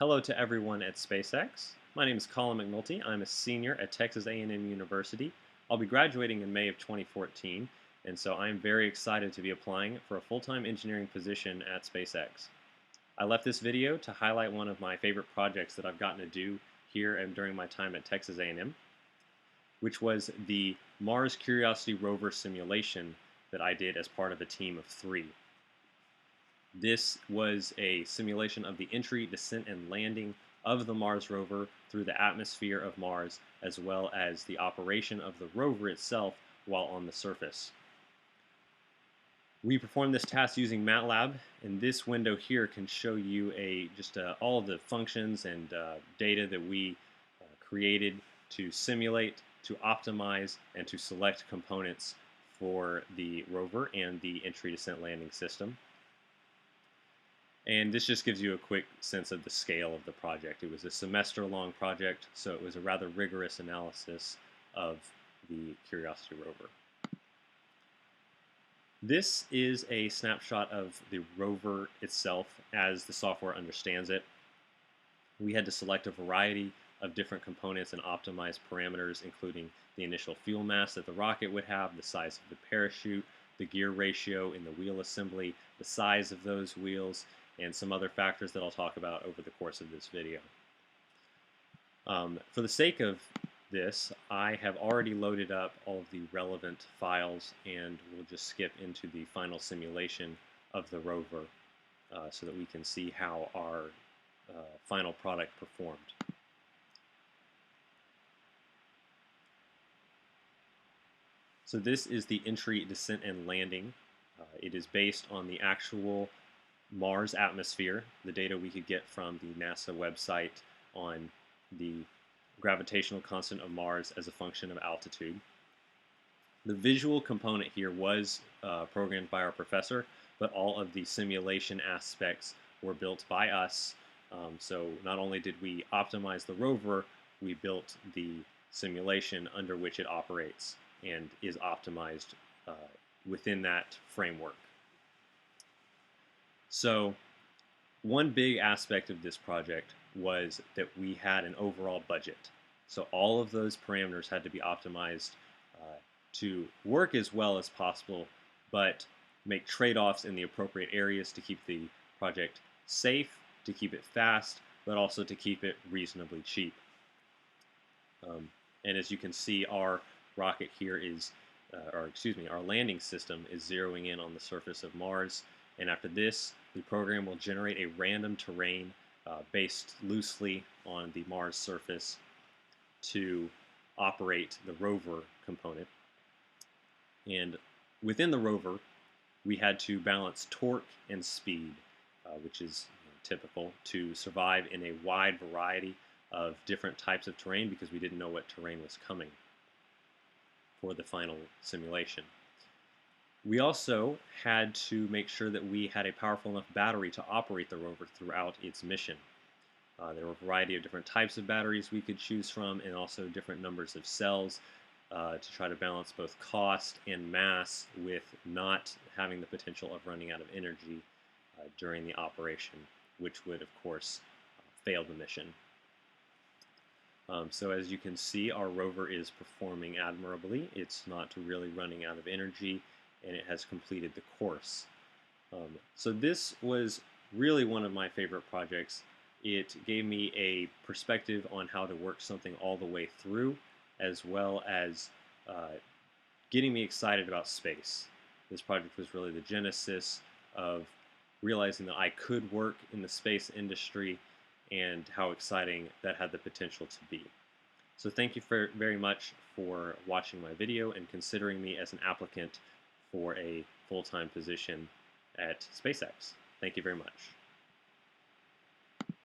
Hello to everyone at SpaceX. My name is Colin McNulty. I'm a senior at Texas A&M University. I'll be graduating in May of 2014, and so I'm very excited to be applying for a full-time engineering position at SpaceX. I left this video to highlight one of my favorite projects that I've gotten to do here and during my time at Texas A&M, which was the Mars Curiosity Rover simulation that I did as part of a team of 3. This was a simulation of the entry, descent, and landing of the Mars rover through the atmosphere of Mars, as well as the operation of the rover itself while on the surface. We performed this task using Matlab, and this window here can show you all of the functions and data that we created to simulate, to optimize, and to select components for the rover and the entry, descent, landing system. And this just gives you a quick sense of the scale of the project. It was a semester-long project, so it was a rather rigorous analysis of the Curiosity rover. This is a snapshot of the rover itself as the software understands it. We had to select a variety of different components and optimize parameters, including the initial fuel mass that the rocket would have, the size of the parachute, the gear ratio in the wheel assembly, the size of those wheels, and some other factors that I'll talk about over the course of this video. For the sake of this, I have already loaded up all of the relevant files, and we'll just skip into the final simulation of the rover so that we can see how our final product performed. So this is the entry, descent, and landing. It is based on the actual Mars atmosphere, the data we could get from the NASA website on the gravitational constant of Mars as a function of altitude. The visual component here was programmed by our professor, but all of the simulation aspects were built by us. So not only did we optimize the rover, we built the simulation under which it operates and is optimized within that framework. So one big aspect of this project was that we had an overall budget. So all of those parameters had to be optimized to work as well as possible, but make trade-offs in the appropriate areas to keep the project safe, to keep it fast, but also to keep it reasonably cheap. And as you can see, our rocket here is, our landing system is zeroing in on the surface of Mars. And after this, the program will generate a random terrain based loosely on the Mars surface to operate the rover component. And within the rover, we had to balance torque and speed, which is typical to survive in a wide variety of different types of terrain because we didn't know what terrain was coming for the final simulation. We also had to make sure that we had a powerful enough battery to operate the rover throughout its mission. There were a variety of different types of batteries we could choose from, and also different numbers of cells to try to balance both cost and mass with not having the potential of running out of energy during the operation, which would, of course, fail the mission. So as you can see, our rover is performing admirably. It's not really running out of energy, and it has completed the course. So this was really one of my favorite projects. It gave me a perspective on how to work something all the way through, as well as getting me excited about space. This project was really the genesis of realizing that I could work in the space industry and how exciting that had the potential to be. So thank you very much for watching my video and considering me as an applicant for a full-time position at SpaceX. Thank you very much.